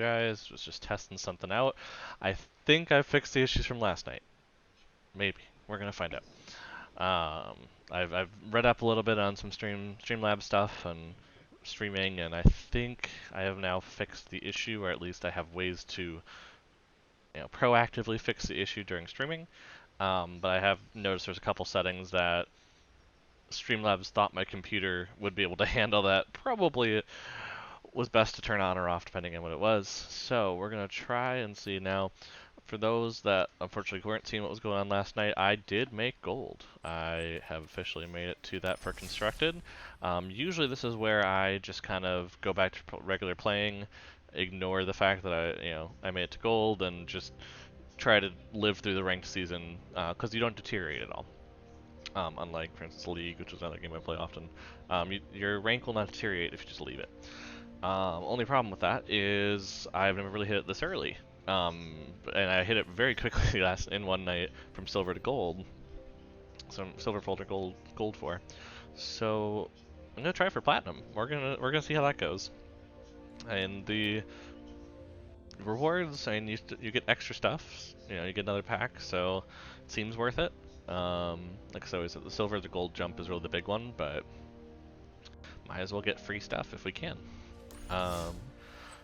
apologize. Was just testing something out. I think I fixed the issues from last night. Maybe. We're gonna find out. Um, I've read up a little bit on some Streamlabs stuff and streaming, and I think I have now fixed the issue, or at least I have ways to proactively fix the issue during streaming. But I have noticed there's a couple settings that Streamlabs thought my computer would be able to handle that. Probably it was best to turn on or off depending on what it was. So we're going to try and see now. For those that unfortunately weren't seeing what was going on last night, I did make gold. I have officially made it to that for constructed. Usually this is where I just kind of go back to regular playing, ignore the fact that I made it to gold, and just try to live through the ranked season because you don't deteriorate at all. Unlike, for instance, League, which is another game I play often, your rank will not deteriorate if you just leave it. Only problem with that is I've never really hit it this early. And I hit it very quickly in one night from silver to gold. So silver folder gold 4. So I'm gonna try for platinum. We're gonna see how that goes. And the rewards, I mean, you get extra stuff. You get another pack, so it seems worth it. Like I always said, the silver to gold jump is really the big one, but might as well get free stuff if we can.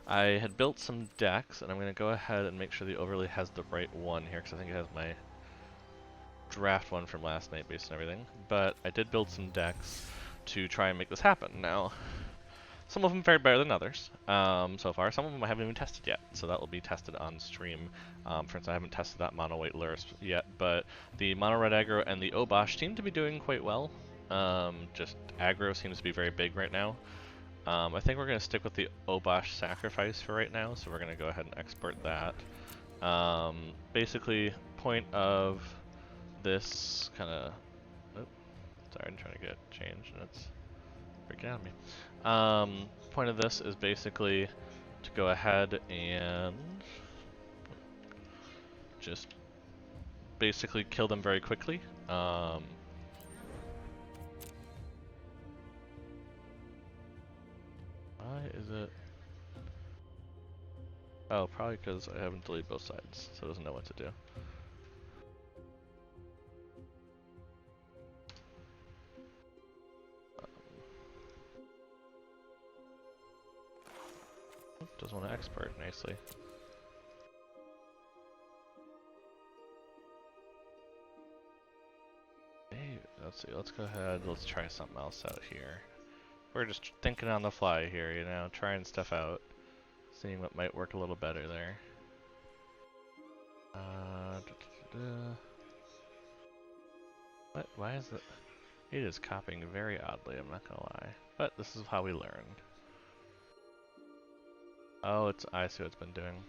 I had built some decks, and I'm going to go ahead and make sure the overlay has the right one here, because I think it has my draft one from last night based on everything. But I did build some decks to try and make this happen. Now, some of them fared better than others so far. Some of them I haven't even tested yet, so that will be tested on stream. For instance, I haven't tested that mono white Lurrus yet, but the mono red aggro and the Obosh seem to be doing quite well. Just aggro seems to be very big right now. I think we're going to stick with the Obosh sacrifice for right now, so we're going to go ahead and export that. Basically, point of this kind of... sorry, I'm trying to get it changed, and it's freaking out of me. Point of this is basically to go ahead and just basically kill them very quickly. Why is it? Oh, probably because I haven't deleted both sides, so it doesn't know what to do. Doesn't want to export nicely. Hey, let's see, let's go ahead, let's try something else out here. We're just thinking on the fly here, trying stuff out. Seeing what might work a little better there. What? Why is it? It is copying very oddly, I'm not gonna lie. But this is how we learned. Oh, I see what it's been doing.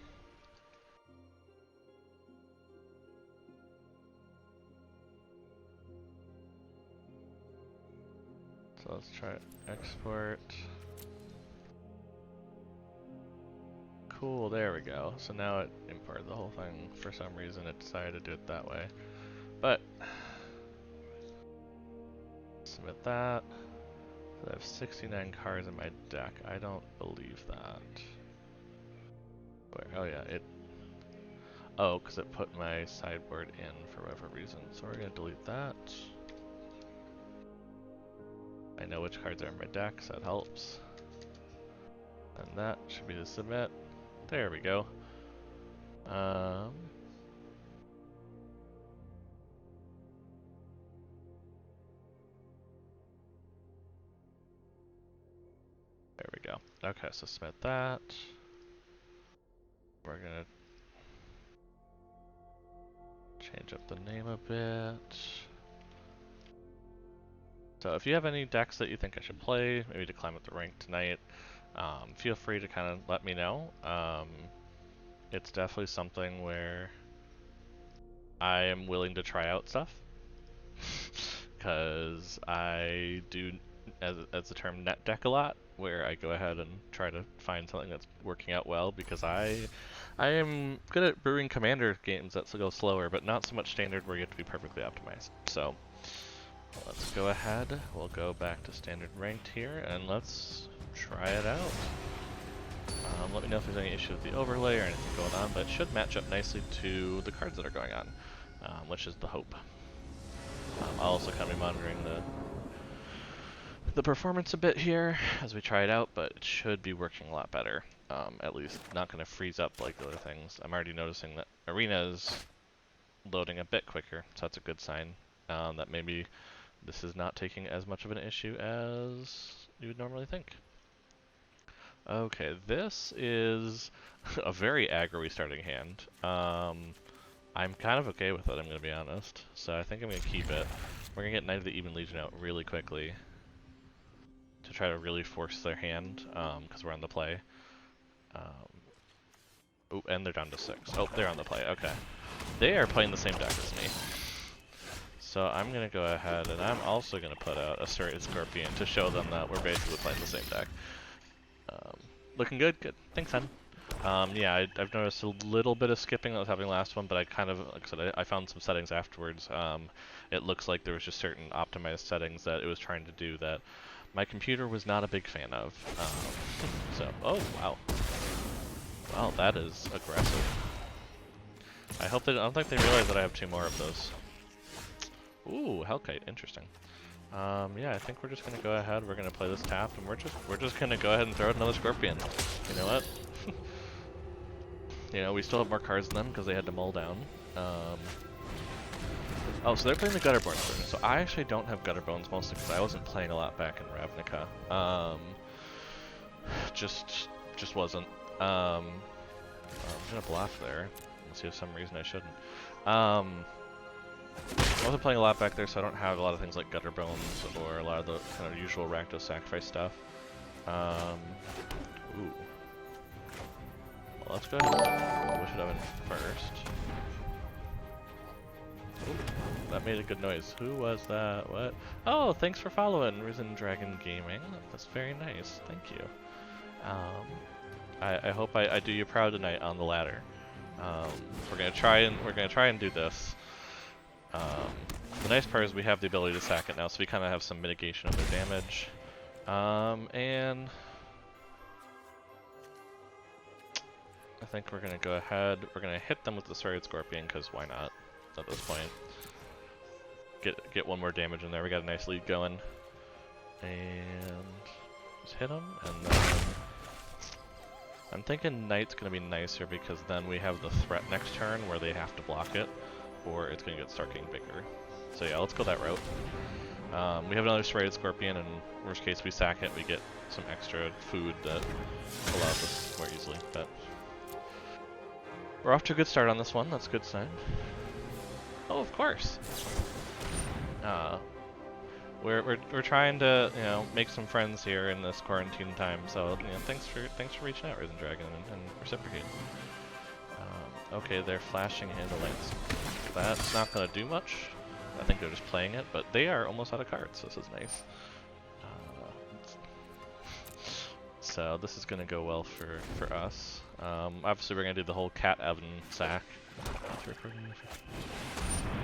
So let's try export. Cool, there we go. So now it imported the whole thing. For some reason it decided to do it that way. But, submit that. So I have 69 cards in my deck. I don't believe that. Where? Oh yeah, oh, because it put my sideboard in for whatever reason. So we're going to delete that. I know which cards are in my deck, so that helps. And that should be the submit. There we go. There we go. Okay, so submit that. We're gonna change up the name a bit. So if you have any decks that you think I should play, maybe to climb up the rank tonight, feel free to kind of let me know. It's definitely something where I am willing to try out stuff. Because I do, as the term, net deck a lot, where I go ahead and try to find something that's working out well, because I am good at brewing commander games that go slower, but not so much standard where you have to be perfectly optimized. So let's go ahead, we'll go back to standard ranked here, and let's try it out. Let me know if there's any issue with the overlay or anything going on, but it should match up nicely to the cards that are going on, which is the hope. I'll also kind of be monitoring the performance a bit here as we try it out, but it should be working a lot better. At least not going to freeze up like the other things. I'm already noticing that Arena is loading a bit quicker, so that's a good sign that maybe this is not taking as much of an issue as you would normally think. Okay, this is a very aggro-y starting hand. I'm kind of okay with it, I'm going to be honest. So I think I'm going to keep it. We're going to get Knight of the Even Legion out really quickly to try to really force their hand, because we're on the play. Oh, and they're down to 6. Oh, they're on the play, okay. They are playing the same deck as me. So I'm going to go ahead and I'm also going to put out a Serrated Scorpion to show them that we're basically playing the same deck. Looking good? Good. Thanks, son. Yeah, I've noticed a little bit of skipping that was happening last one, but I kind of, like I said, I found some settings afterwards. It looks like there was just certain optimized settings that it was trying to do that my computer was not a big fan of. So, oh, wow. Wow, that is aggressive. I don't think they realize that I have 2 more of those. Ooh, Hellkite, interesting. Yeah, I think we're just gonna go ahead, we're gonna play this tap, and we're just gonna go ahead and throw out another Scorpion. You know what? You know, we still have more cards than them because they had to mull down. Oh, so they're playing the Gutterborn version. So I actually don't have Gutterbones mostly because I wasn't playing a lot back in Ravnica. Just wasn't. I'm gonna bluff there. Let's see if for some reason I shouldn't. I wasn't playing a lot back there, so I don't have a lot of things like Gutterbones or a lot of the kind of usual Rakdos sacrifice stuff. Ooh. Well, let's go ahead and wish it oven first. Ooh, that made a good noise. Who was that? What? Oh, thanks for following, Risen Dragon Gaming. That's very nice. Thank you. I hope I do you proud tonight on the ladder. We're gonna try and do this. The nice part is we have the ability to sack it now, so we kind of have some mitigation of their damage. And I think we're gonna go ahead. We're gonna hit them with the Serrated Scorpion because why not? At this point, get 1 more damage in there. We got a nice lead going, and just hit them. And then I'm thinking Knight's gonna be nicer because then we have the threat next turn where they have to block it, or it's gonna get start getting bigger. So yeah, let's go that route. We have another Serrated Scorpion, and worst case we sack it, we get some extra food that allows us more easily. But we're off to a good start on this one. That's a good sign. Oh, of course. We're trying to, you know, make some friends here in this quarantine time. So, you know, thanks for reaching out, Risen Dragon, and reciprocating. Okay, they're flashing Handolites. That's not gonna do much. I think they're just playing it, but they are almost out of cards. So this is nice. So this is gonna go well for us. Obviously, we're gonna do the whole Cat Evan sack.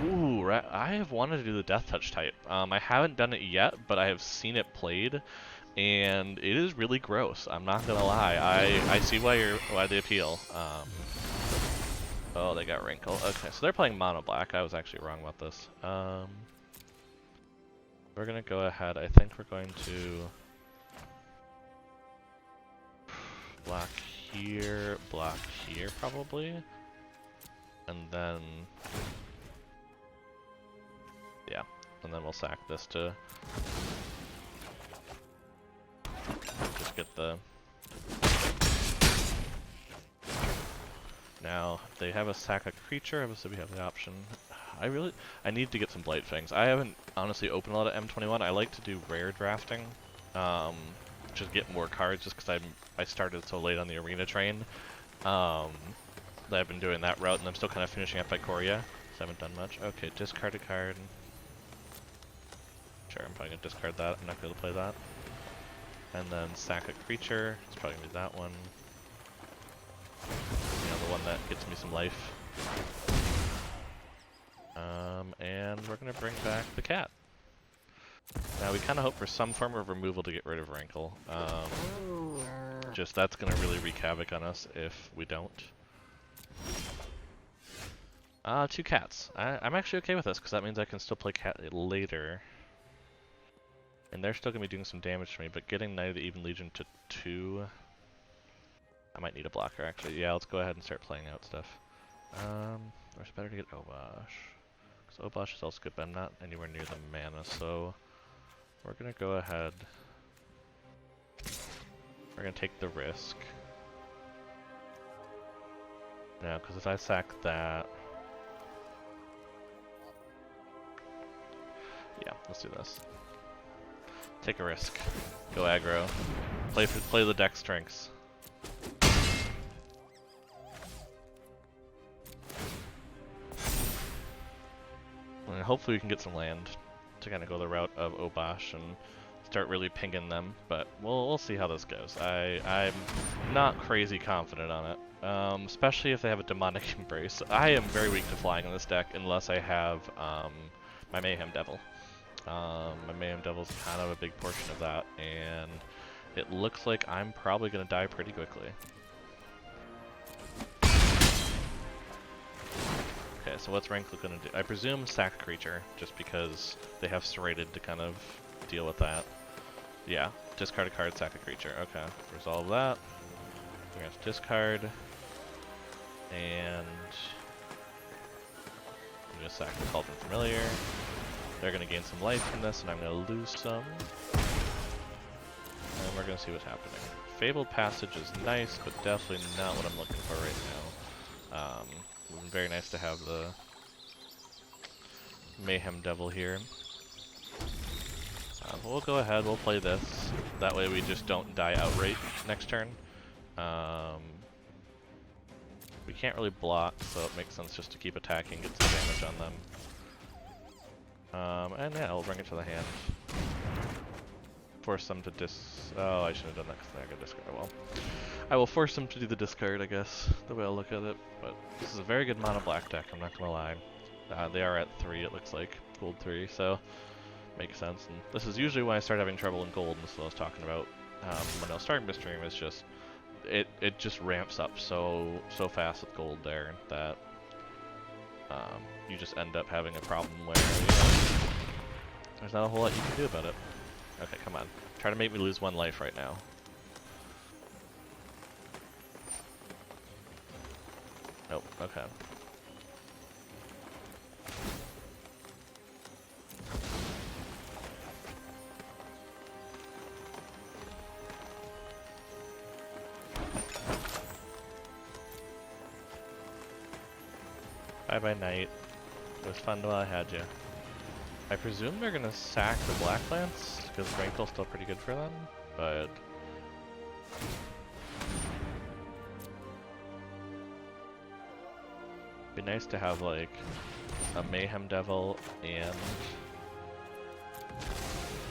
Ooh, I have wanted to do the Death Touch type. I haven't done it yet, but I have seen it played, and it is really gross. I'm not gonna lie. I see why they appeal. Oh, they got Wrinkle. Okay, so they're playing Mono Black. I was actually wrong about this. We're gonna go ahead. I think we're going to block here, probably, and then yeah, and then we'll sack this to just get the. Now they have a sack a creature. Obviously, we have the option. I need to get some Blight Fangs. I haven't honestly opened a lot of M21. I like to do rare drafting, just get more cards, just because I started so late on the arena train. That I've been doing that route, and I'm still kind of finishing up Ikoria, so I haven't done much. Okay, discard a card. Sure, I'm probably gonna discard that. I'm not gonna play that. And then sack a creature. It's probably gonna be that one. You know, the one that gets me some life. And we're gonna bring back the cat. Now we kind of hope for some form of removal to get rid of Rankle. Just that's gonna really wreak havoc on us if we don't. 2 cats. I'm actually okay with this because that means I can still play cat later. And they're still gonna be doing some damage to me, but getting Knight of the Even Legion to 2... I might need a blocker actually. Yeah, let's go ahead and start playing out stuff. Or it's better to get Obosh. Because Obosh is also good, but I'm not anywhere near the mana, so... We're gonna go ahead. We're gonna take the risk. Now, because if I sack that... Yeah, let's do this. Take a risk. Go aggro. Play the deck strengths. And hopefully we can get some land to kind of go the route of Obosh and start really pinging them, but we'll see how this goes. I'm not crazy confident on it, especially if they have a Demonic Embrace. I am very weak to flying in this deck unless I have my Mayhem Devil. My Mayhem Devil's kind of a big portion of that, and it looks like I'm probably going to die pretty quickly. Okay, so what's Rankle going to do? I presume sack creature, just because they have Serrated to kind of deal with that. Yeah, discard a card, sack a creature. Okay, resolve that. We're going to have to discard. And... I'm going to sack the Cauldron Familiar. They're going to gain some life from this, and I'm going to lose some. And we're going to see what's happening. Fabled Passage is nice, but definitely not what I'm looking for right now. It would be very nice to have the Mayhem Devil here. We'll go ahead, we'll play this. That way we just don't die outright next turn. We can't really block, so it makes sense just to keep attacking, get some damage on them. And yeah, we'll bring it to the hand. Force them to oh, I should have done that because they're going to discard. Well, I will force them to do the discard, I guess, the way I'll look at it. But this is a very good mono black deck, I'm not going to lie. They are at 3, it looks like. Gold 3, so makes sense. And this is usually when I start having trouble in gold, and this is what I was talking about when I was starting to stream, is just, it just ramps up so fast with gold there that you just end up having a problem where, you know, there's not a whole lot you can do about it. Okay, come on. Try to make me lose 1 life right now. Nope, okay. Bye bye Knight. It was fun while I had you. I presume they're gonna sack the Black Lance, because Rankle's still pretty good for them, but... It'd be nice to have, like, a Mayhem Devil and...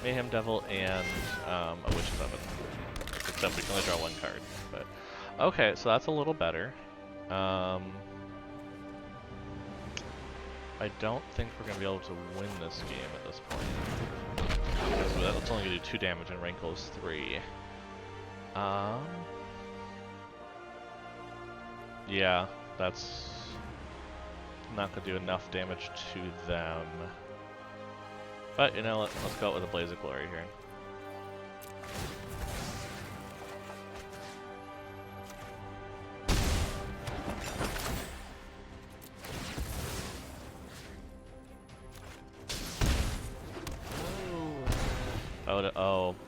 a Witch's Oven. Except we can only draw 1 card, but... Okay, so that's a little better. I don't think we're going to be able to win this game at this point. Because that's only going to do 2 damage and Rankle's 3. Yeah, that's not going to do enough damage to them. But, you know, let's go out with a Blaze of Glory here.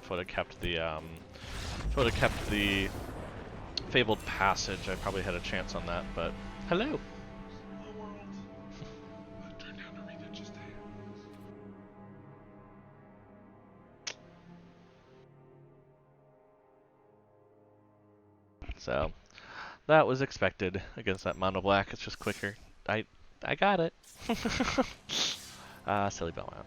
If I would have kept the Fabled Passage, I probably had a chance on that, but... Hello! Hello world. Turn down to read it just So, that was expected against that mono black. It's just quicker. I got it. Silly Belmont.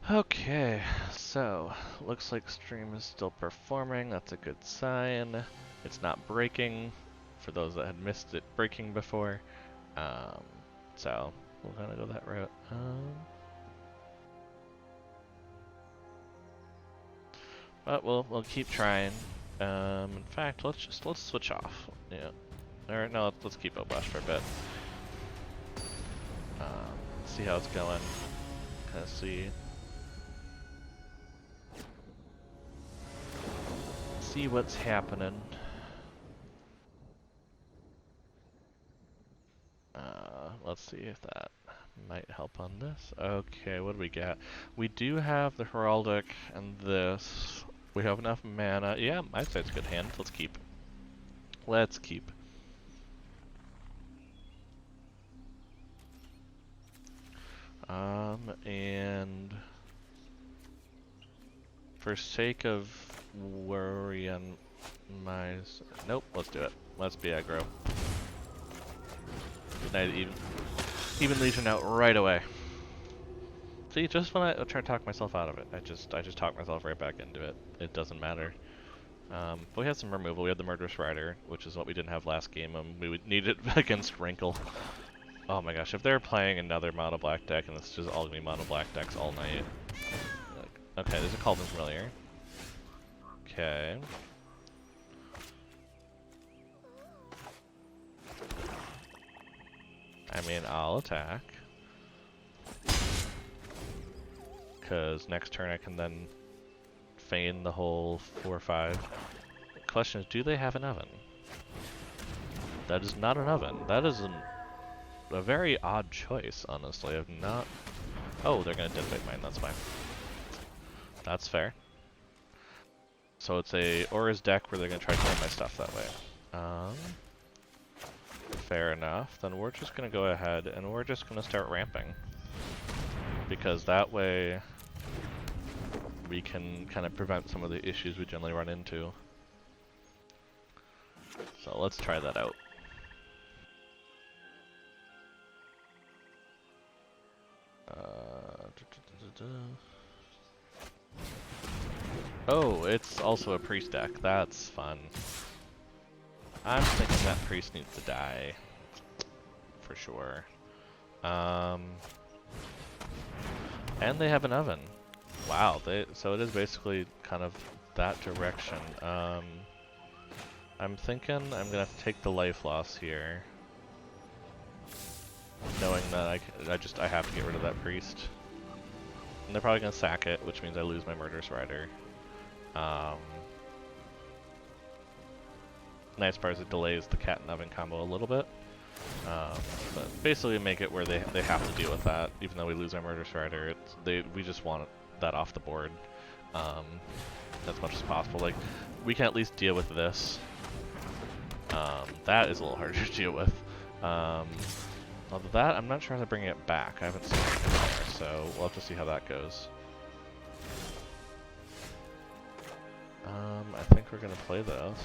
Okay, so looks like stream is still performing. That's a good sign. It's not breaking for those that had missed it breaking before. So we'll kind of go that route. But we'll keep trying. In fact, let's switch off. Yeah. Or no, let's keep Obosh for a bit. See how it's going. Kind of see what's happening. Let's see if that might help on this. Okay, what do we got? We do have the Heraldic and this. We have enough mana. Yeah, I'd say it's a good hand. Let's keep. Let's keep. And for sake of worry on my... Nope, let's do it. Let's be aggro. Good night, even Legion out right away. See, just when I try to talk myself out of it, I just talk myself right back into it. It doesn't matter. But we had some removal. We had the Murderous Rider, which is what we didn't have last game. We would need it against Wrinkle. Oh my gosh, if they're playing another mono black deck and it's just all gonna be mono black decks all night. Okay, there's a Cauldron Familiar. Okay. I mean, I'll attack. Because next turn I can then feign the whole 4-5. The question is, do they have an oven? That is not an oven. That is a very odd choice, honestly. I've not... Oh, they're going to Deadbite Mine, that's fine. That's fair. So it's a Aura's deck where they're going to try to kill my stuff that way. Fair enough. Then we're just going to go ahead and we're just going to start ramping. Because that way we can kind of prevent some of the issues we generally run into. So let's try that out. Oh, it's also a priest deck. That's fun. I'm thinking that priest needs to die. For sure. And they have an oven. Wow, so it is basically kind of that direction. I'm thinking I'm gonna have to take the life loss here. Knowing that I have to get rid of that priest. And they're probably gonna sack it, which means I lose my Murderous Rider. Nice part is it delays the cat and oven combo a little bit. But basically make it where they have to deal with that, even though we lose our Murderous Rider. We just want that off the board as much as possible. Like, we can at least deal with this. That is a little harder to deal with. Although that, I'm not sure how to bring it back. I haven't seen it there, so we'll have to see how that goes. I think we're gonna play this.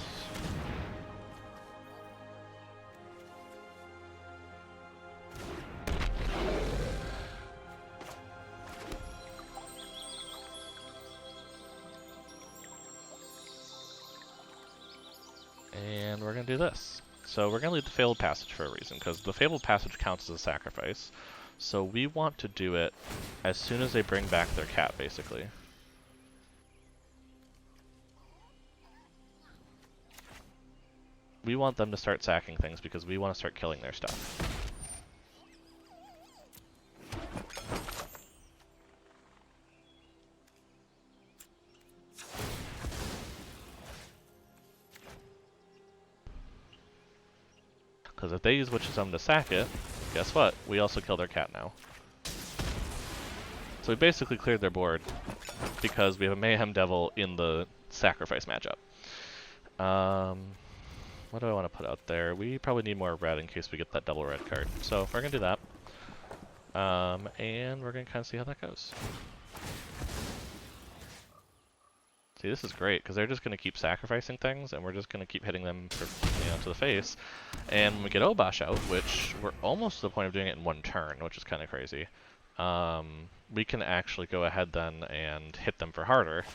And we're gonna do this. So we're gonna leave the Fabled Passage for a reason, because the Fabled Passage counts as a sacrifice. So we want to do it as soon as they bring back their cat, basically. We want them to start sacking things because we want to start killing their stuff. Because if they use Witch of Summon to sack it, guess what? We also kill their cat now. So we basically cleared their board because we have a Mayhem Devil in the sacrifice matchup. What do I want to put out there? We probably need more red in case we get that double red card. So we're going to do that. And we're going to kind of see how that goes. See, this is great, because they're just going to keep sacrificing things, and we're just going to keep hitting them to the face. And when we get Obosh out, which we're almost to the point of doing it in one turn, which is kind of crazy, we can actually go ahead then and hit them for harder.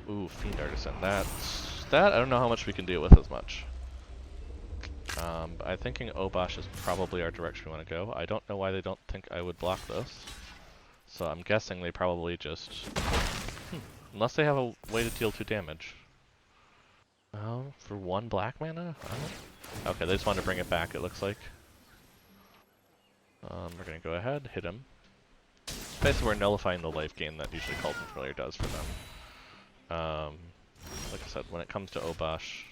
Ooh, Fiend Artisan. That I don't know how much we can deal with as much. But I'm thinking Obosh is probably our direction we want to go. I don't know why they don't think I would block this. So I'm guessing they probably just... Unless they have a way to deal 2 damage. For 1 black mana? Okay, they just wanted to bring it back, it looks like. We're gonna go ahead, hit him. Basically, we're nullifying the life gain that usually Cult and Familiar does for them. Like I said, when it comes to Obosh,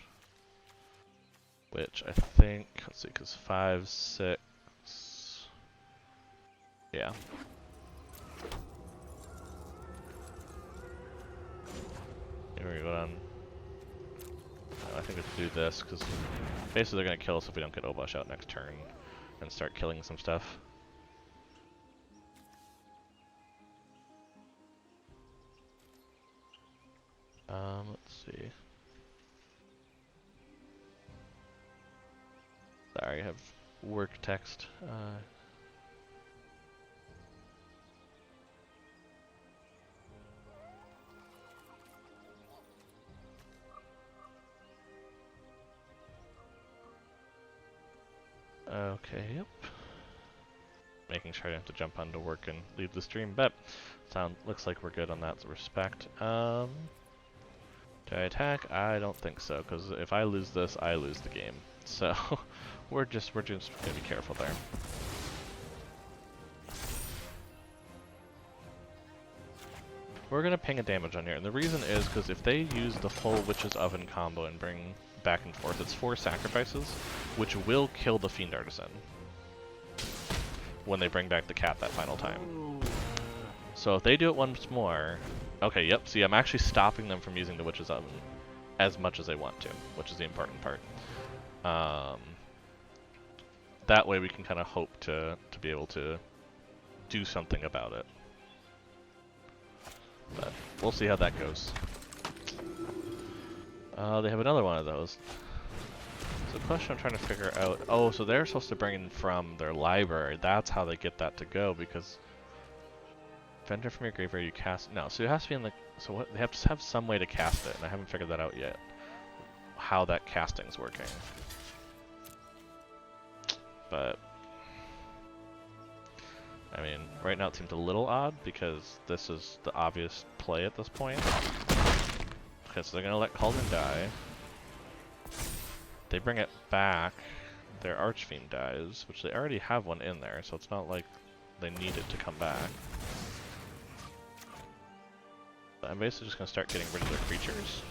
which I think, let's see, because 5, 6, yeah. Here we go on. I think we have to do this, because basically they're going to kill us if we don't get Obosh out next turn and start killing some stuff. Let's see. Sorry, I have work text. Okay, yep. Making sure I don't have to jump onto work and leave the stream, but looks like we're good on that respect. Do I attack? I don't think so, because if I lose this, I lose the game. So we're just gonna be careful there. We're gonna ping a damage on here, and the reason is because if they use the full Witch's Oven combo and bring back and forth, it's 4 sacrifices, which will kill the Fiend Artisan when they bring back the cat that final time. So if they do it once more, okay, yep, see, I'm actually stopping them from using the Witch's Oven as much as they want to, which is the important part. That way we can kind of hope to be able to do something about it. But we'll see how that goes. They have another one of those. So the question I'm trying to figure out... Oh, so they're supposed to bring in from their library. That's how they get that to go, because... Vendor from your graveyard you cast... No, so it has to be in the... So what? They have to have some way to cast it, and I haven't figured that out yet. How that casting's working. But... I mean, right now it seems a little odd, because this is the obvious play at this point. Okay, so they're gonna let Cauldron die. They bring it back. Their Archfiend dies, which they already have one in there, so it's not like they need it to come back. But I'm basically just gonna start getting rid of their creatures.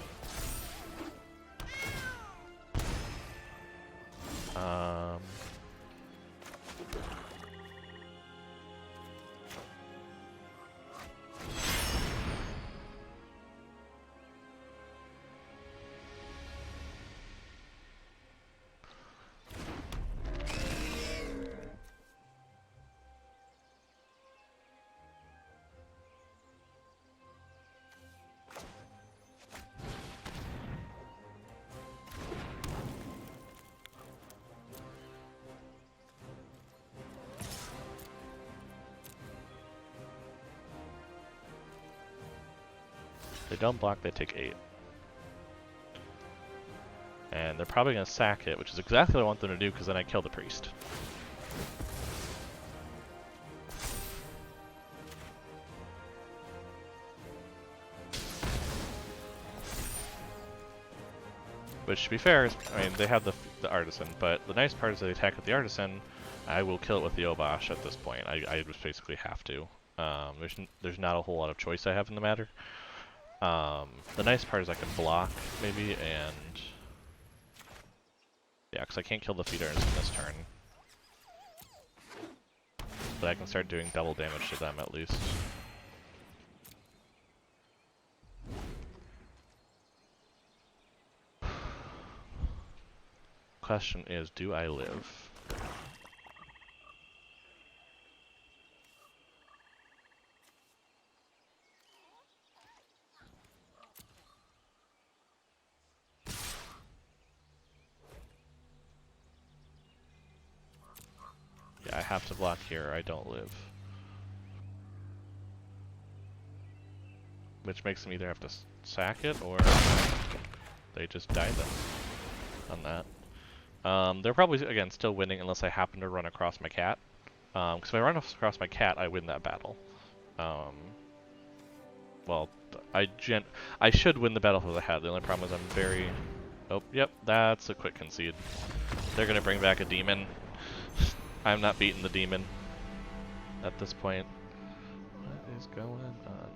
They don't block, they take 8. And they're probably going to sack it, which is exactly what I want them to do, because then I kill the priest. Which, to be fair, I mean, they have the artisan, but the nice part is they attack with the artisan, I will kill it with the Obosh at this point. I just basically have to. There's not a whole lot of choice I have in the matter. The nice part is I can block, maybe, and... Yeah, because I can't kill the Fiend Artisan this turn. But I can start doing double damage to them, at least. Question is, do I live? Yeah, I have to block here, I don't live. Which makes them either have to sack it, or they just die then on that. They're probably, again, still winning unless I happen to run across my cat. Because if I run across my cat, I win that battle. Well, I should win the battlefield I had. The only problem is I'm very... Oh, yep, that's a quick concede. They're gonna bring back a demon. I'm not beating the demon at this point. What is going on?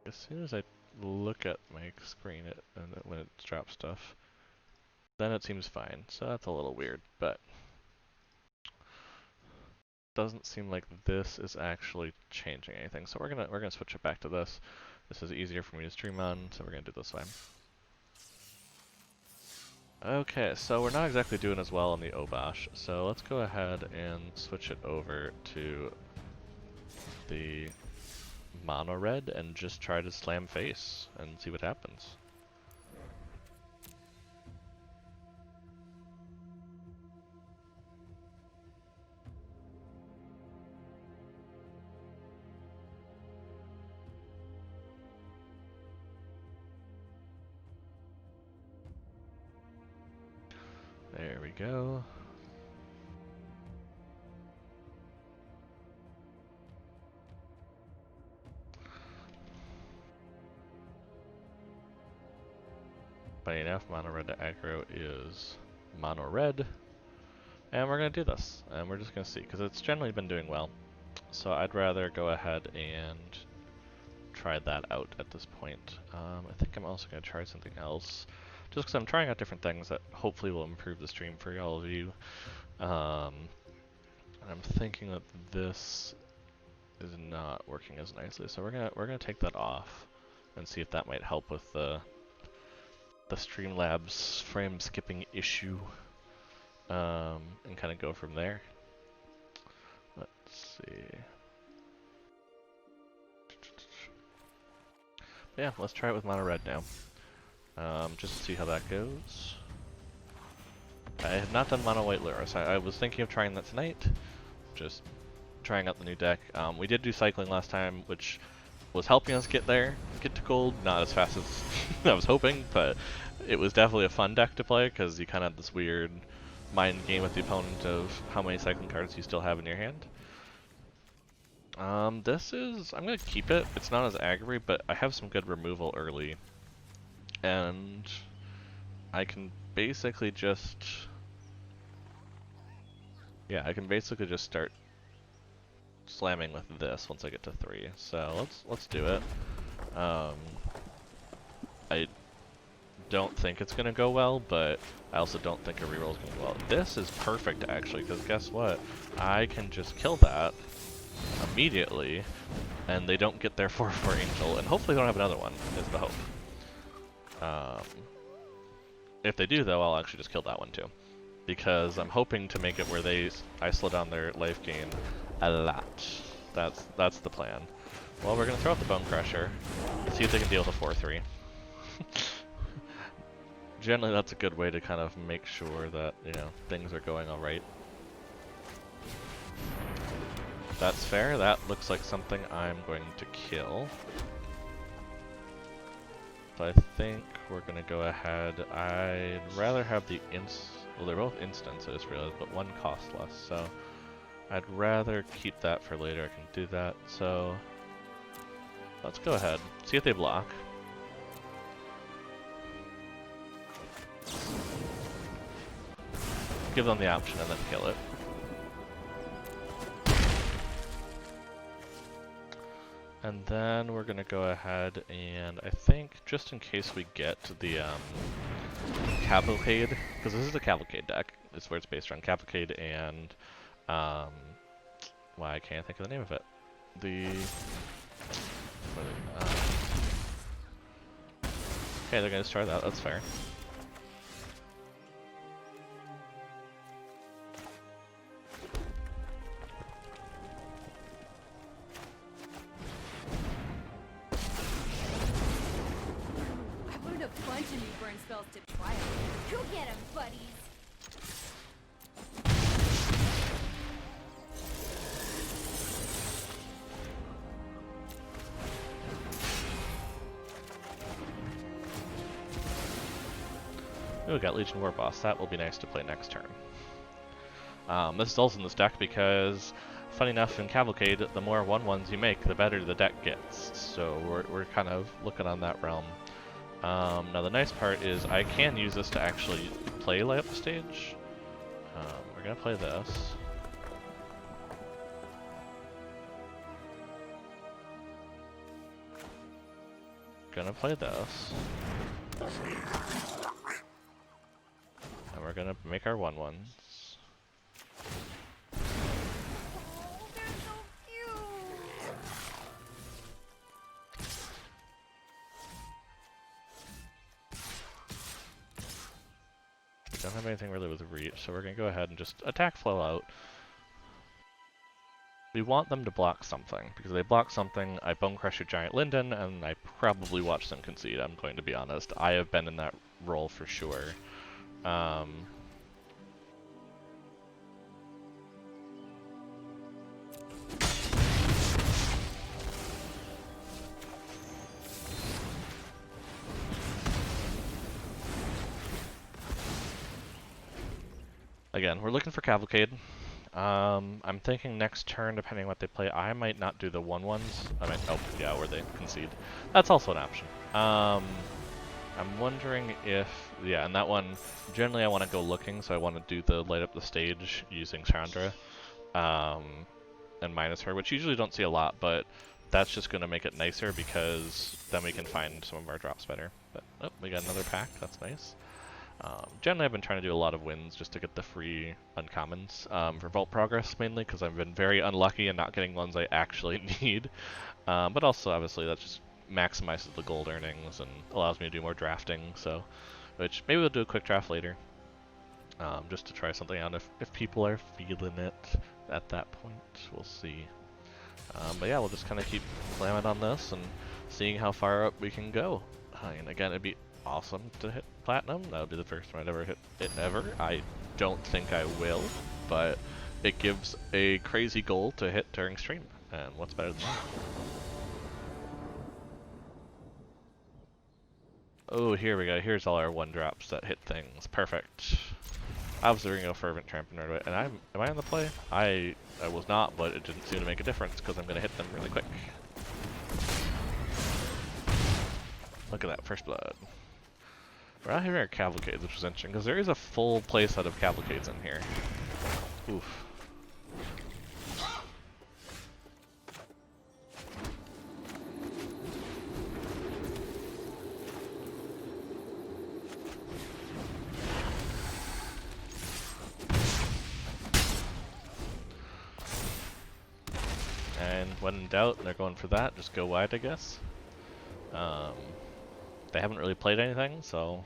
As soon as I look at my screen when it drops stuff, then it seems fine. So that's a little weird, but doesn't seem like this is actually changing anything. So we're gonna switch it back to this. This is easier for me to stream on, so we're gonna do this way. Okay, so we're not exactly doing as well on the Obosh, so let's go ahead and switch it over to the mono red and just try to slam face and see what happens. There we go. Funny enough, mono red to aggro is mono red. And we're going to do this. And we're just going to see, because it's generally been doing well. So I'd rather go ahead and try that out at this point. I think I'm also going to try something else. Just because I'm trying out different things that hopefully will improve the stream for all of you. And I'm thinking that this is not working as nicely. So we're gonna take that off and see if that might help with the Streamlabs frame skipping issue, and kind of go from there. Let's see. But yeah, let's try it with mono red now, just to see how that goes. I have not done mono white Lurrus. I was thinking of trying that tonight, just trying out the new deck. We did do cycling last time, which was helping us get to gold, not as fast as I was hoping, but it was definitely a fun deck to play because you kind of had this weird mind game with the opponent of how many cycling cards you still have in your hand. I'm gonna keep it. It's not as aggro, but I have some good removal early, and I can basically just, start slamming with this once I get to 3. So let's do it. I don't think it's gonna go well, but I also don't think a reroll is gonna go well. This is perfect actually, because guess what? I can just kill that immediately, and they don't get their 4/4 Angel, and hopefully they don't have another one, is the hope. If they do though, I'll actually just kill that one too, because I'm hoping to make it where I slow down their life gain a lot. That's the plan. Well, we're gonna throw out the Bone Crusher, see if they can deal with a 4/3. Generally, that's a good way to kind of make sure that, you know, things are going alright. That's fair. That looks like something I'm going to kill. So I think we're going to go ahead. I'd rather have the well, they're both instants, I just realized, but one costs less. So I'd rather keep that for later. I can do that. So let's go ahead. See if they block. Give them the option and then kill it. And then we're gonna go ahead and I think just in case we get the Cavalcade, because this is a Cavalcade deck, it's where it's based on Cavalcade and why I can't think of the name of it. Okay, they're gonna start that, that's fair. To try it. Go get him, buddies! Oh, we got Legion War Boss. That will be nice to play next turn. This is also in this deck because, funny enough, in Cavalcade, the more 1/1s you make, the better the deck gets. So we're kind of looking on that realm. Now the nice part is I can use this to actually play Light Up the Stage. We're gonna play this. Gonna play this. And we're gonna make our 1/1s. Oh, they're so cute. We don't have anything really with reach, so we're gonna go ahead and just attack flow out. We want them to block something, because if they block something, I Bone Crush your Giant Linden, and I probably watch them concede, I'm going to be honest. I have been in that role for sure. Again, we're looking for Cavalcade. I'm thinking next turn, depending on what they play, I might not do the 1/1s. I might, oh yeah, where they concede. That's also an option. I'm wondering if, yeah, and that one, generally I want to go looking, so I want to do the Light Up the Stage using Chandra, and minus her, which you usually don't see a lot, but that's just going to make it nicer because then we can find some of our drops better. But, oh, we got another pack, that's nice. Generally I've been trying to do a lot of wins just to get the free uncommons, for Vault Progress mainly, because I've been very unlucky and not getting ones I actually need. But also, obviously, that just maximizes the gold earnings and allows me to do more drafting, so, which maybe we'll do a quick draft later, just to try something out if people are feeling it at that point. We'll see. But yeah, we'll just kind of keep slamming on this and seeing how far up we can go. And again, it'd be awesome to hit platinum. That would be the first time I'd ever hit it ever. I don't think I will, but it gives a crazy goal to hit during stream, and what's better than that? Oh, here we go. Here's all our 1-drops that hit things. Perfect. Obviously, we're gonna go Fervent Champion right away. And am I on the play? I was not, but it didn't seem to make a difference because I'm gonna hit them really quick. Look at that, first blood. We're not having our Cavalcades, which is interesting, because there is a full playset of Cavalcades in here. Oof. And when in doubt, they're going for that, just go wide, I guess. They haven't really played anything, so...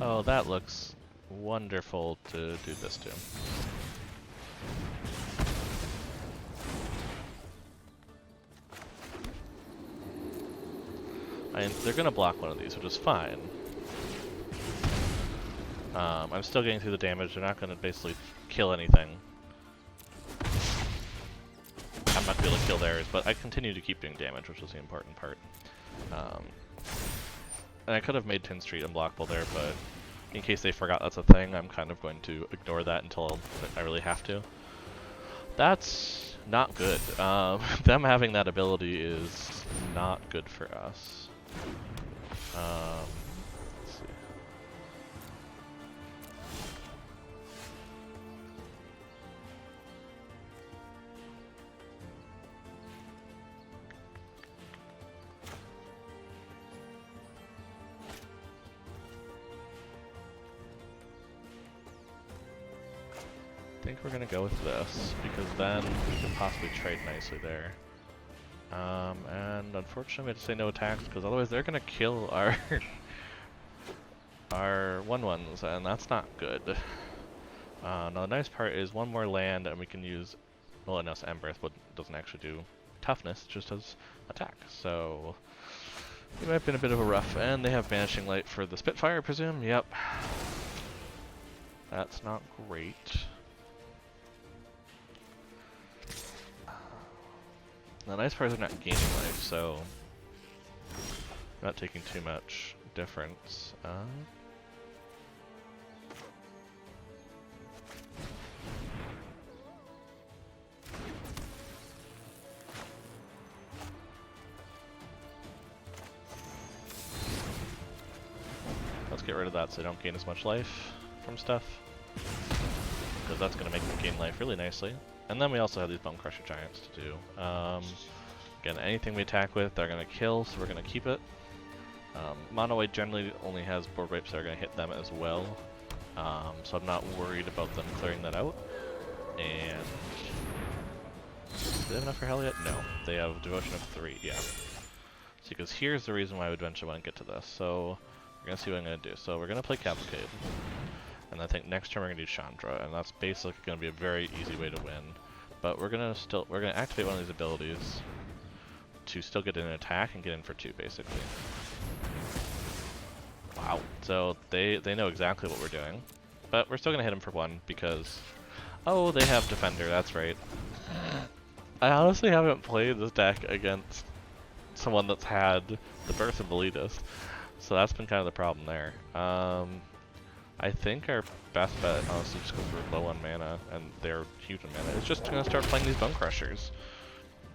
Oh, that looks wonderful to do this to. I mean, they're gonna block one of these, which is fine. I'm still getting through the damage, they're not gonna basically kill anything. I'm not gonna be able to kill theirs, but I continue to keep doing damage, which is the important part. And I could have made 10th Street unblockable there, but in case they forgot that's a thing, I'm kind of going to ignore that until I really have to. That's not good. Them having that ability is not good for us. Let's see. I think we're gonna go with this, because then we can possibly trade nicely there. And unfortunately we have to say no attacks, because otherwise they're gonna kill our our 1/1s, and that's not good. Now the nice part is one more land, and we can use, well, no, Embereth doesn't actually do toughness, just does attack, so we might have been a bit of a rough, and they have Vanishing Light for the Spitfire, I presume? Yep. That's not great. The nice part is they're not gaining life, so not taking too much difference. get rid of that so they don't gain as much life from stuff. Because that's going to make them gain life really nicely. And then we also have these Bone Crusher Giants to do. Again, anything we attack with, they're going to kill, so we're going to keep it. Mono White generally only has board wipes that are going to hit them as well. So I'm not worried about them clearing that out. And do they have enough for Hell yet? No. They have Devotion of 3, yeah. See, because here's the reason why I would eventually want to get to this. So we're going to see what I'm going to do. So we're going to play Cavalcade. And I think next turn we're going to do Chandra, and that's basically going to be a very easy way to win. But we're going to activate one of these abilities to still get an attack and get in for 2, basically. Wow. So they know exactly what we're doing. But we're still going to hit them for 1 because... Oh, they have Defender, that's right. I honestly haven't played this deck against someone that's had the Birth of Elitist, so that's been kind of the problem there. I think our best bet, honestly, just because we're low on mana and they're huge on mana, is just going to start playing these Bone Crushers.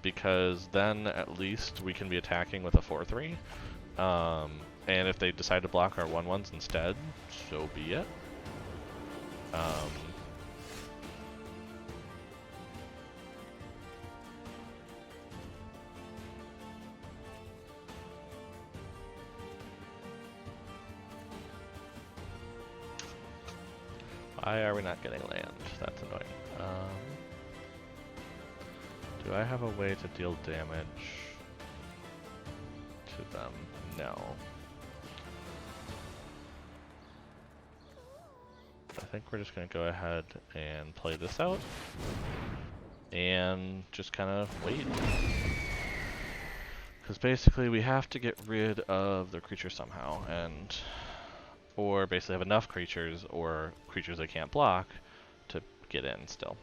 Because then at least we can be attacking with a 4-3. And if they decide to block our 1/1s instead, so be it. Why are we not getting land? That's annoying. Do I have a way to deal damage to them? No. I think we're just going to go ahead and play this out. And just kind of wait. Because basically we have to get rid of the creature somehow, and... or basically have enough creatures, or creatures they can't block, to get in still.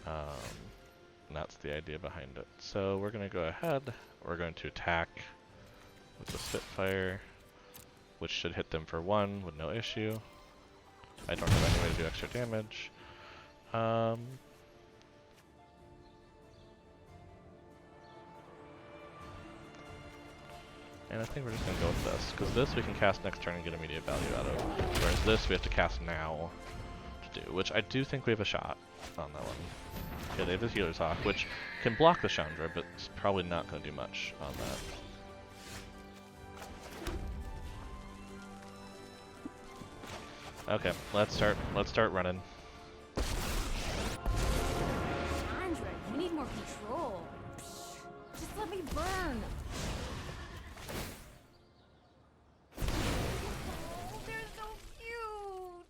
And that's the idea behind it. So we're going to go ahead, we're going to attack with the Spitfire, which should hit them for 1 with no issue. I don't have any way to do extra damage. And I think we're just going to go with this, because this we can cast next turn and get immediate value out of, whereas this we have to cast now to do, which I do think we have a shot on that one. Okay, they have this Healer's Hawk, which can block the Chandra, but it's probably not going to do much on that. Okay, let's start running. Chandra, you need more control. Just let me burn. Oh, they're so cute.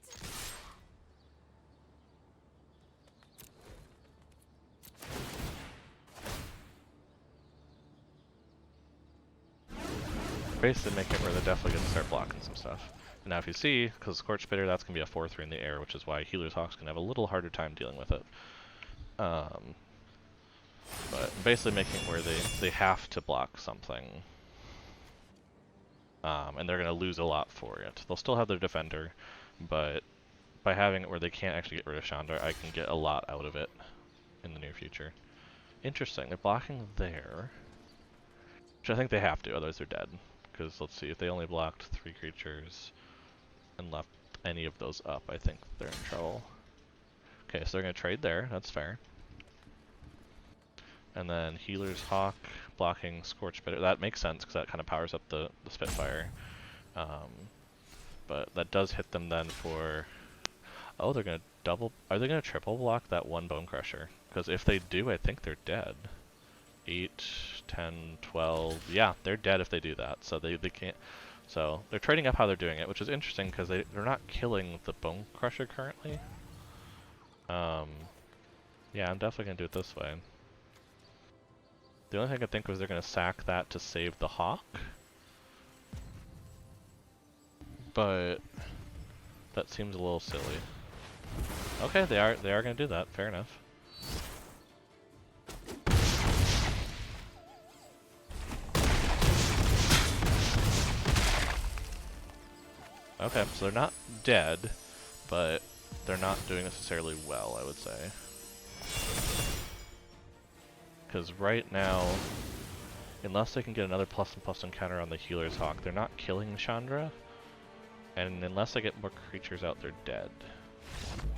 Basically make it where they're definitely going to start blocking some stuff. And now if you see, because Scorch Spitter, that's going to be a 4-3 in the air, which is why Healer's Hawk's going to have a little harder time dealing with it. But basically making it where they have to block something. And they're going to lose a lot for it. They'll still have their Defender, but by having it where they can't actually get rid of Chandra, I can get a lot out of it in the near future. Interesting, they're blocking there. Which I think they have to, otherwise they're dead. Because let's see, if they only blocked 3 creatures and left any of those up, I think they're in trouble. Okay, so they're going to trade there, that's fair. And then Healer's Hawk blocking Scorch Spitter. That makes sense because that kind of powers up the Spitfire. But that does hit them then for... Oh, they're going to double... Are they going to triple block that one Bone Crusher? Because if they do, I think they're dead. 8, 10, 12... Yeah, they're dead if they do that. So they can't... So they're trading up how they're doing it, which is interesting because they're not killing the Bone Crusher currently. Yeah, I'm definitely going to do it this way. The only thing I think was they're going to sack that to save the Hawk. But that seems a little silly. Okay, they are going to do that. Fair enough. Okay, so they're not dead, but they're not doing necessarily well, I would say. Because right now, unless they can get another +1/+1 counter on the Healer's Hawk, they're not killing Chandra. And unless I get more creatures out, they're dead.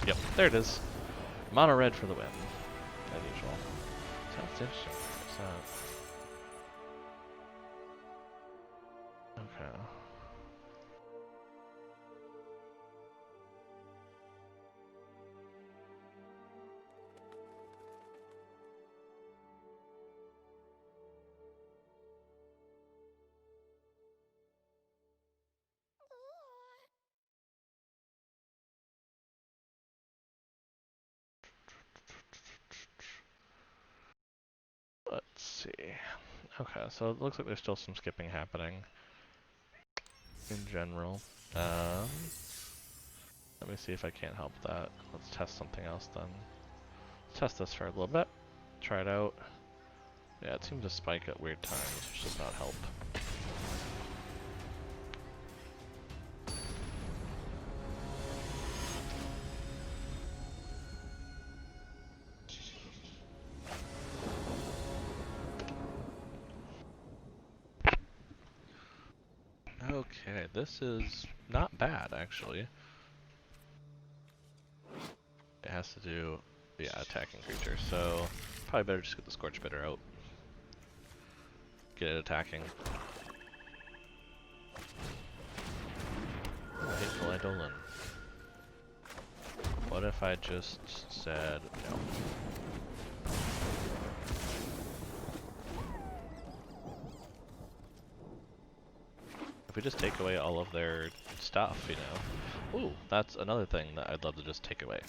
Yep, there it is. Mono red for the win, as usual. Sounds interesting. What's that? Okay. Let's see. Okay, so it looks like there's still some skipping happening in general. Let me see if I can't help that. Let's test something else then. Let's test this for a little bit. Try it out. Yeah, it seems to spike at weird times, which does not help. Okay, this is not bad actually. It has to do, yeah, attacking creatures, so probably better just get the Scorch Bitter out. Get it attacking. Hateful Eidolon. What if I just said no? If we just take away all of their stuff, you know. Ooh, that's another thing that I'd love to just take away.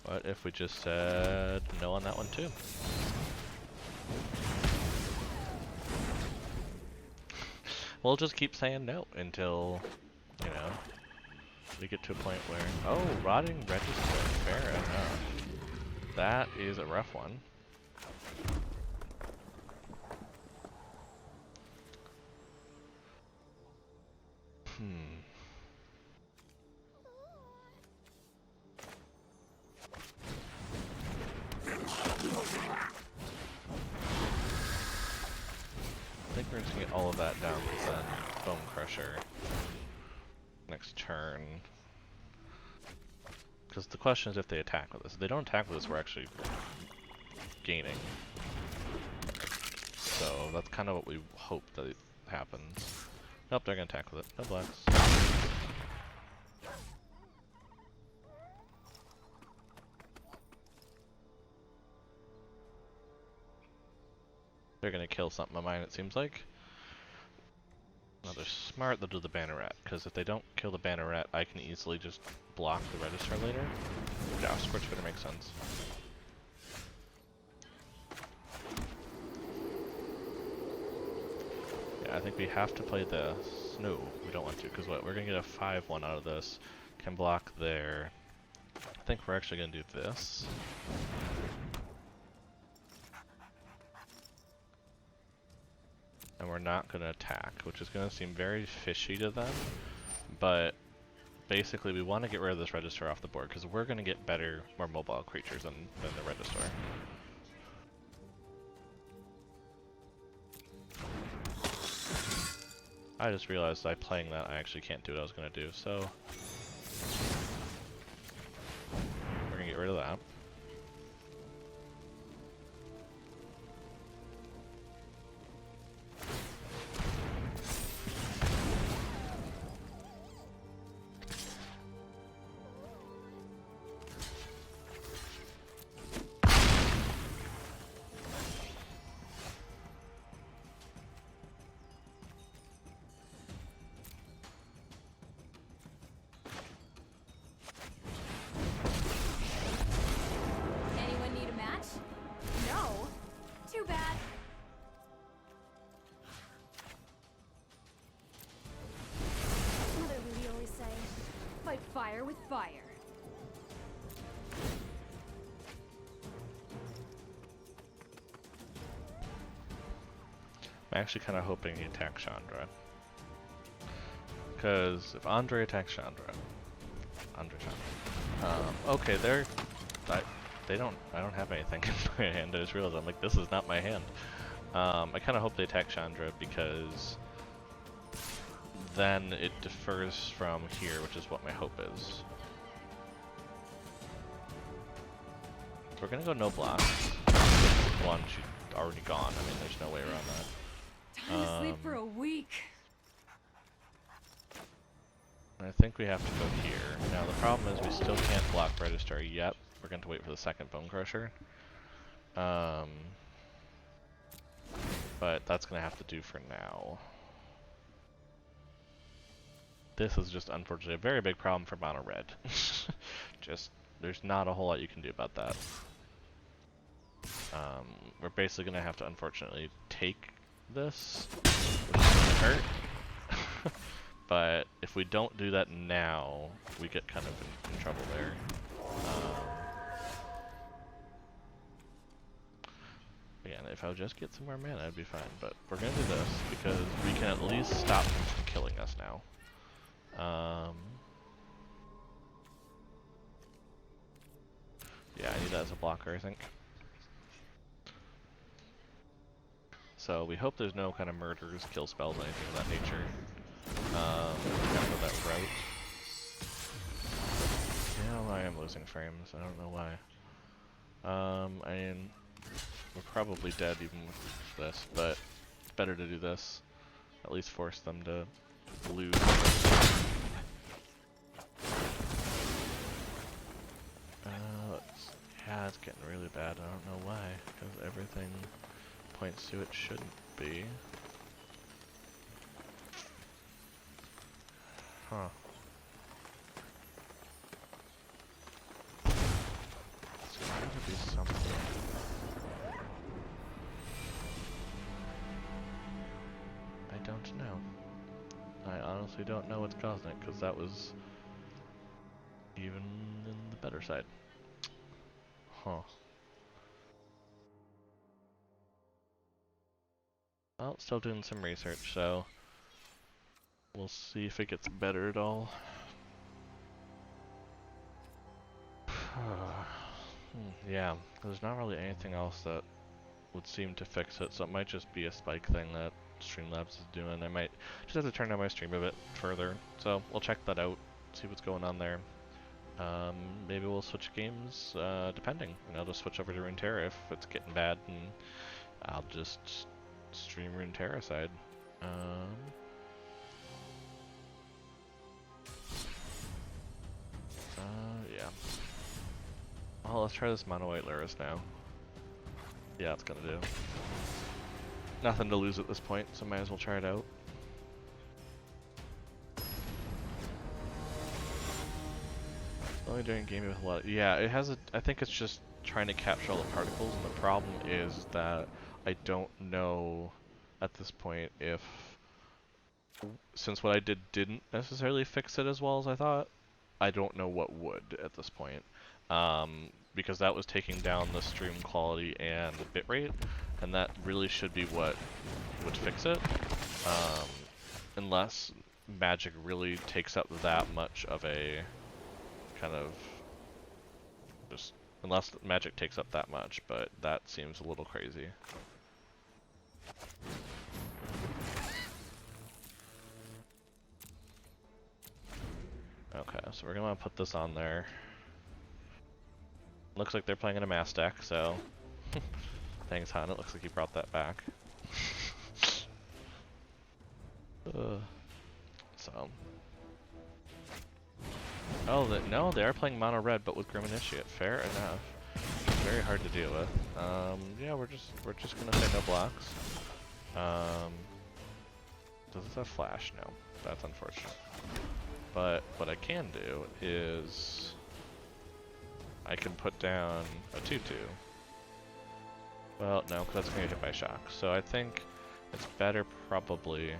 What if we just said no on that one too? We'll just keep saying no until, you know, we get to a point where, oh, Rotting Register, fair enough. That is a rough one. I think we're just gonna get all of that down to then Bone Crusher next turn. Because the question is if they attack with us. If they don't attack with us, we're actually gaining. So that's kind of what we hope that happens. Nope, they're gonna attack with it. No blacks. They're gonna kill something of mine, it seems like. No, they're smart, they'll do the Banneret, because if they don't kill the Banneret, I can easily just block the Register later. Yeah, Scorch Bitter makes sense. Yeah, I think we have to play this. No, we don't want to, because what? We're gonna get a 5-1 out of this. Can block there. I think we're actually gonna do this. And we're not going to attack, which is going to seem very fishy to them, but basically we want to get rid of this Register off the board, because we're going to get better, more mobile creatures than the Register. I just realized by playing that I actually can't do what I was going to do, so we're going to get rid of that. Fire with fire. I'm actually kind of hoping he attacks Chandra. Because if Andre attacks Chandra, okay, I don't have anything in my hand. I just realized I'm like, this is not my hand. I kind of hope they attack Chandra because then it differs from here, which is what my hope is. So we're gonna go no blocks. One, she's already gone. I mean, there's no way around that. Time to sleep for a week. I think we have to go here. Now the problem is we still can't block register yet. We're going to wait for the second Bone Crusher. But that's going to have to do for now. This is just unfortunately a very big problem for mono red. Just, there's not a whole lot you can do about that. We're basically going to have to unfortunately take this, which is going to hurt. But if we don't do that now, we get kind of in trouble there. Again, if I would just get some more mana, I'd be fine. But we're gonna do this because we can at least stop them from killing us now. Yeah, I need that as a blocker, I think. So we hope there's no kind of murders, kill spells, anything of that nature. Gotta go that route. Yeah, I am losing frames. I don't know why. I mean, we're probably dead even with this, but it's better to do this. At least force them to lose. Yeah, it's getting really bad. I don't know why, because everything points to it shouldn't be. Huh. There's gotta be something. I don't know. I honestly don't know what's causing it, because that was even in the better side. Huh. Well, still doing some research, so we'll see if it gets better at all. Yeah, there's not really anything else that would seem to fix it, so it might just be a spike thing that Streamlabs is doing. I might just have to turn down my stream a bit further, so we'll check that out, see what's going on there. Maybe we'll switch games, depending. And I'll just switch over to Runeterra if it's getting bad, and I'll just stream Runeterra side. Yeah. Well, let's try this Mono White Lurrus now. Yeah, it's gonna do. Nothing to lose at this point, so might as well try it out. Only doing gaming with a lot. Yeah, it has a. I think it's just trying to capture all the particles, and the problem is that I don't know at this point if, since what I did didn't necessarily fix it as well as I thought, I don't know what would at this point. Because that was taking down the stream quality and the bitrate, and that really should be what would fix it. Unless Magic really takes up that much of a kind of just, unless Magic takes up that much, but that seems a little crazy. Okay, so we're gonna want to put this on there. Looks like they're playing in a mass deck, so thanks, Han. It looks like you brought that back. So. Oh, no, they are playing mono red, but with Grim Initiate. Fair enough. Very hard to deal with. Yeah, we're just gonna say no blocks. Does this have flash? No, that's unfortunate. But what I can do is I can put down a 2/2. Well, no, because that's gonna get hit by shock. So I think it's better probably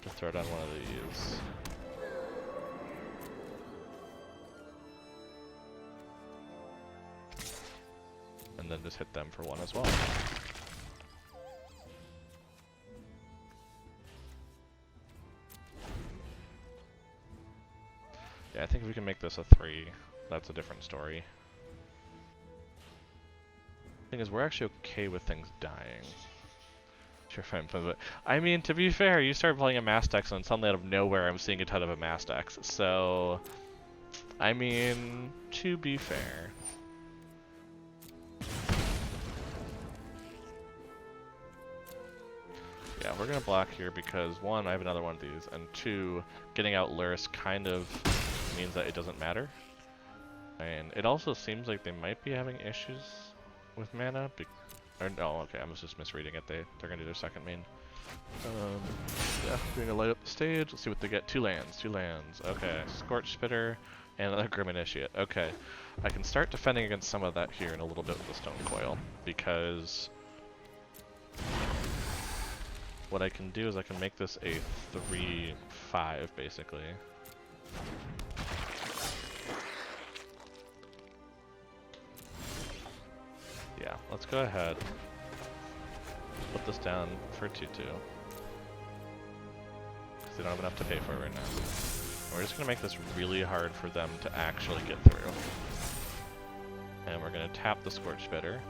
to throw down one of these. And then just hit them for one as well. Yeah, I think if we can make this a 3, that's a different story. Thing is, we're actually okay with things dying. Sure, fine, but I mean, to be fair, you start playing a Mastex and suddenly out of nowhere I'm seeing a ton of a Mastex, so... I mean, to be fair. Yeah, we're gonna block here because, one, I have another one of these, and two, getting out Lurrus kind of means that it doesn't matter. And it also seems like they might be having issues with mana, or no, okay, I was just misreading it. They're gonna do their second main. Yeah, we're gonna light up the stage. Let's see what they get. Two lands. Okay, Scorch Spitter and another Grim Initiate. Okay, I can start defending against some of that here in a little bit with the Stone Coil, because what I can do is I can make this a 3/5 basically. Yeah, let's go ahead. Put this down for 2/2. Because they don't have enough to pay for it right now. And we're just going to make this really hard for them to actually get through. And we're going to tap the Scorch Spitter.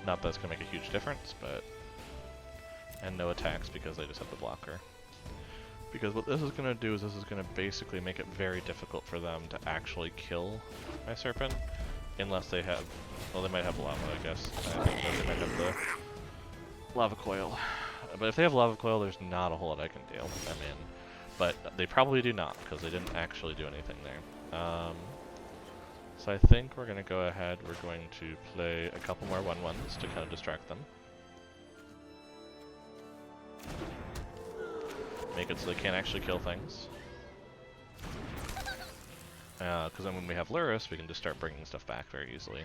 Not that it's going to make a huge difference, but... And no attacks because they just have the blocker. Because what this is going to do is this is going to basically make it very difficult for them to actually kill my Serpent. Unless they have... Well, they might have Lava, I guess. I think they might have the Lava Coil. But if they have Lava Coil, there's not a whole lot I can do. I mean, but they probably do not, because they didn't actually do anything there. So I think we're going to go ahead, we're going to play a couple more 1/1s to kind of distract them. Make it so they can't actually kill things. Because then when we have Lurrus, we can just start bringing stuff back very easily.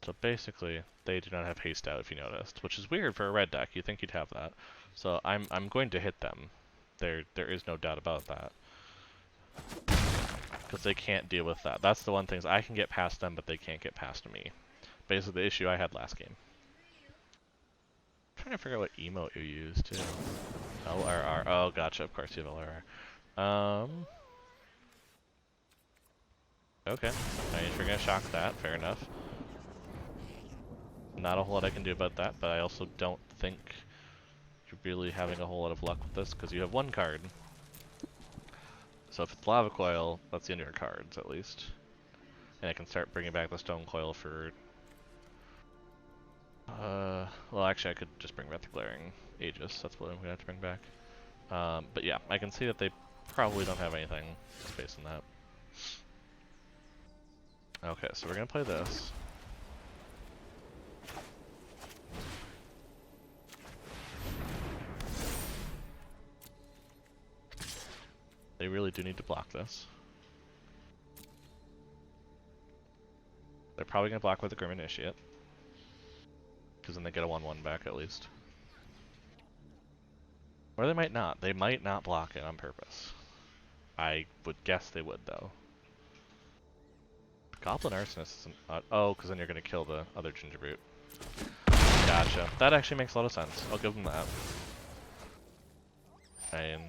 So basically, they do not have haste out if you noticed, which is weird for a red deck. You'd think you'd have that. So I'm going to hit them. There is no doubt about that. Because they can't deal with that. That's the one thing, is I can get past them, but they can't get past me. Basically the issue I had last game. I'm trying to figure out what emote you use too. LRR. Oh, gotcha. Of course you have LRR. Okay. I mean, if you're gonna shock that, fair enough. Not a whole lot I can do about that, but I also don't think you're really having a whole lot of luck with this because you have one card. So if it's Lava Coil, that's the end of your cards at least. And I can start bringing back the Stone Coil for... well actually I could just bring back the Glaring Aegis, that's what I'm going to have to bring back. But yeah, I can see that they probably don't have anything just based on that. Okay, so we're going to play this. They really do need to block this. They're probably going to block with the Grim Initiate. Because then they get a 1/1 back at least. Or they might not. They might not block it on purpose. I would guess they would though. Goblin Arsonist isn't... oh, because then you're going to kill the other Gingerbrute. Gotcha. That actually makes a lot of sense. I'll give them that. And...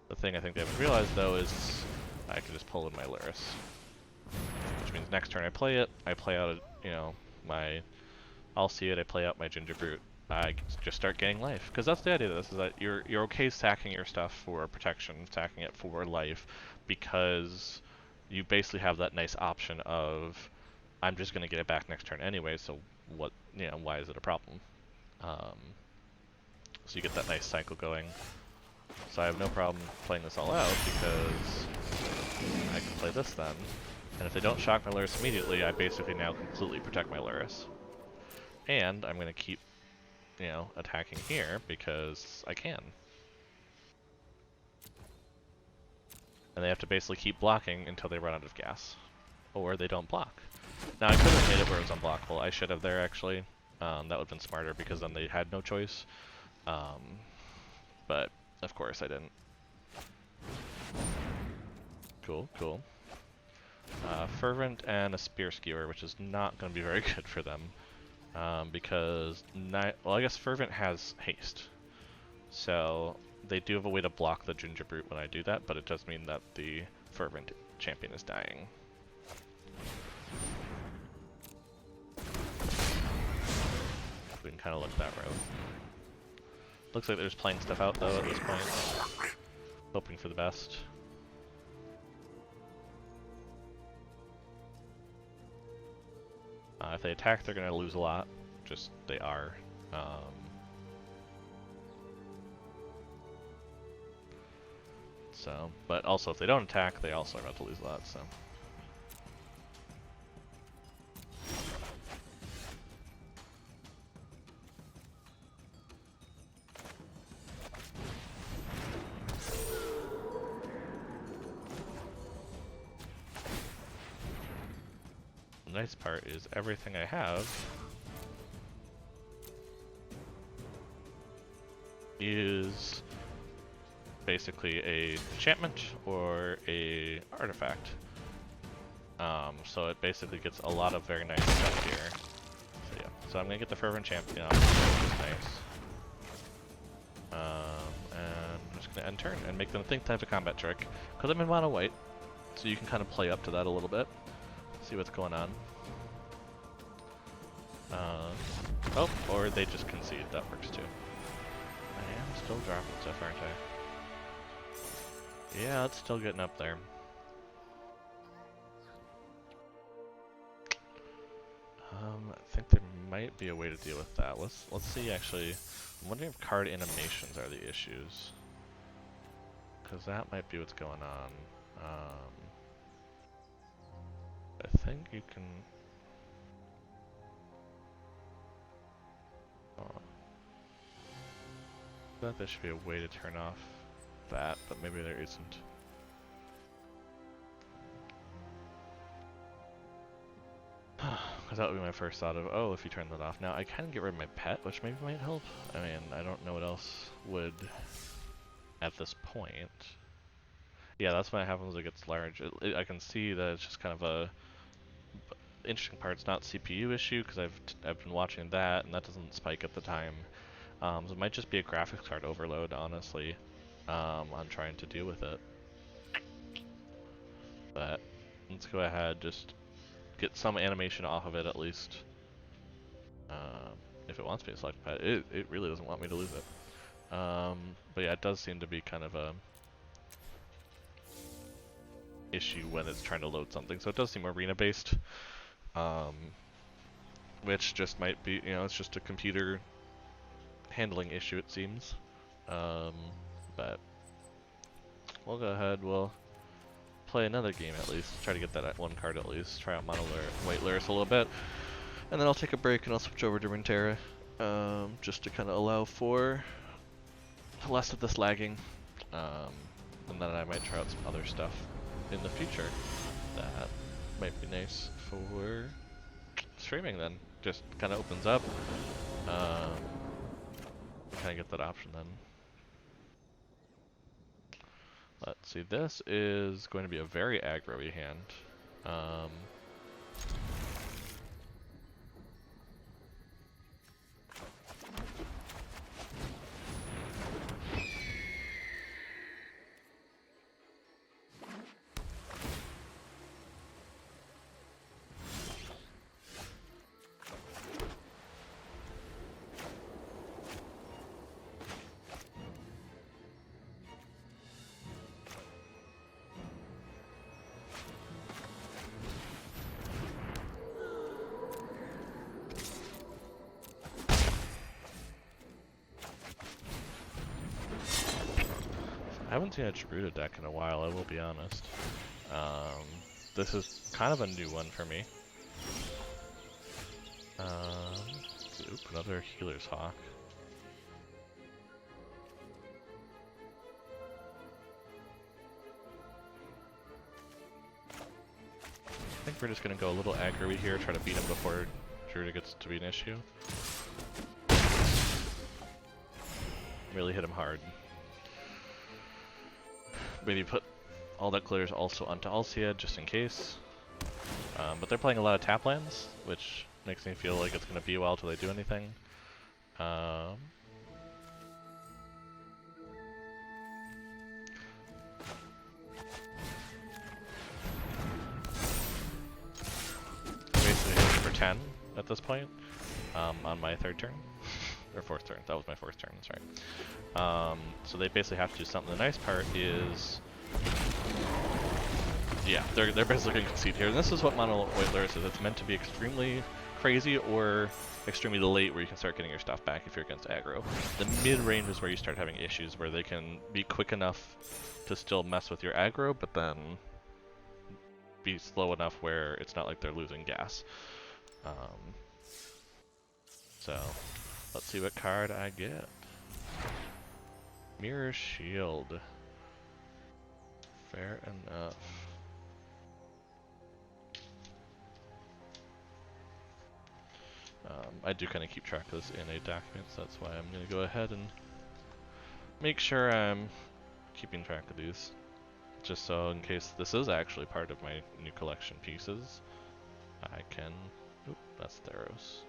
the thing I think they haven't realized though is I can just pull in my Lurrus. Which means next turn I play it, I play out, you know, my... I'll see it, I play out my Gingerbrute. I just start getting life. Because that's the idea of this, is that you're okay sacking your stuff for protection, sacking it for life, because you basically have that nice option of I'm just going to get it back next turn anyway, so what, you know, why is it a problem? So you get that nice cycle going. So I have no problem playing this all out because I can play this then. And if they don't shock my Lurrus immediately, I basically now completely protect my Lurrus. And I'm going to keep, you know, attacking here because I can. And they have to basically keep blocking until they run out of gas. Or they don't block. Now I could have made it where it was unblockable. I should have there actually. That would have been smarter because then they had no choice. But of course I didn't. Cool, cool. Fervent and a Spear Skewer, which is not going to be very good for them. Because well, I guess Fervent has haste, so they do have a way to block the Ginger Brute when I do that, but it does mean that the Fervent champion is dying. We can kind of look that route. Looks like they're just playing stuff out though at this point, hoping for the best. If they attack, they're going to lose a lot. Just, they are. So, but also if they don't attack, they also are about to lose a lot, so. The nice part is everything I have is basically a enchantment or a artifact. So it basically gets a lot of very nice stuff here. So yeah, so I'm gonna get the Fervent Champion, which is nice. And I'm just gonna end turn and make them think type of combat trick, because I'm in mono white, so you can kind of play up to that a little bit. See what's going on. Oh, or they just concede, that works too. I am still dropping stuff, aren't I? Yeah, it's still getting up there. I think there might be a way to deal with that. Let's see actually. I'm wondering if card animations are the issues. Cause that might be what's going on. I think you can... I thought there should be a way to turn off that, but maybe there isn't. Because that would be my first thought of, oh, if you turn that off. Now, I can get rid of my pet, which maybe might help. I mean, I don't know what else would at this point. Yeah, that's when it happens, it gets large. I can see that it's just kind of a... Interesting part, it's not CPU issue, because I've been watching that, and that doesn't spike at the time. So it might just be a graphics card overload, honestly, on trying to deal with it. But let's go ahead, just get some animation off of it at least. If it wants me to select pet, it really doesn't want me to lose it. But yeah, it does seem to be kind of a issue when it's trying to load something. So it does seem arena based, which just might be, you know, it's just a computer handling issue, it seems. But we'll go ahead, we'll play another game at least, try to get that one card at least, try out Mono White Lyris a little bit, and then I'll take a break and I'll switch over to Runeterra, just to kind of allow for less of this lagging, and then I might try out some other stuff in the future that might be nice for streaming then. Just kind of opens up, kind of get that option then. Let's see, this is going to be a very aggro-y hand. I haven't seen a Gerudo deck in a while, I will be honest. This is kind of a new one for me. Oop, another Healer's Hawk. I think we're just gonna go a little aggro-y here, try to beat him before Gerudo gets to be an issue. Really hit him hard. Maybe put all that clears also onto Alcia just in case. But they're playing a lot of tap lands, which makes me feel like it's gonna be a while till they do anything. Basically aiming for 10 at this point, on my third turn. Or fourth turn, that was my fourth turn, that's right. So they basically have to do something. The nice part is, yeah, they're basically going to concede here. And this is what Mono White Lurrus is. It's meant to be extremely crazy or extremely late where you can start getting your stuff back if you're against aggro. The mid-range is where you start having issues where they can be quick enough to still mess with your aggro, but then be slow enough where it's not like they're losing gas. So, let's see what card I get. Mirror Shield. Fair enough. I do kind of keep track of this in a document, so that's why I'm going to go ahead and make sure I'm keeping track of these. Just so in case this is actually part of my new collection pieces, I can... Oop, that's Theros.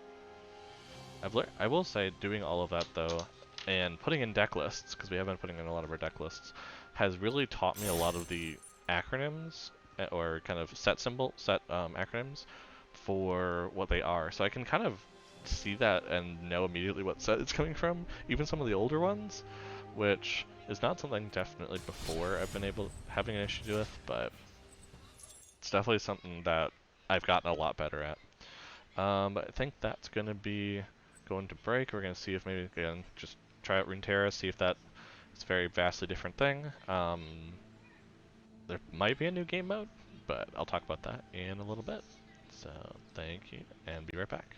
I will say, doing all of that though, and putting in deck lists, because we have been putting in a lot of our deck lists, has really taught me a lot of the acronyms, or kind of set acronyms, for what they are. So I can kind of see that and know immediately what set it's coming from, even some of the older ones, which is not something definitely before I've been having an issue with, but it's definitely something that I've gotten a lot better at. But I think that's going to be going to break. We're going to see if maybe, again, just try out Runeterra, see if that is a very vastly different thing. There might be a new game mode, but I'll talk about that in a little bit. So, thank you, and be right back.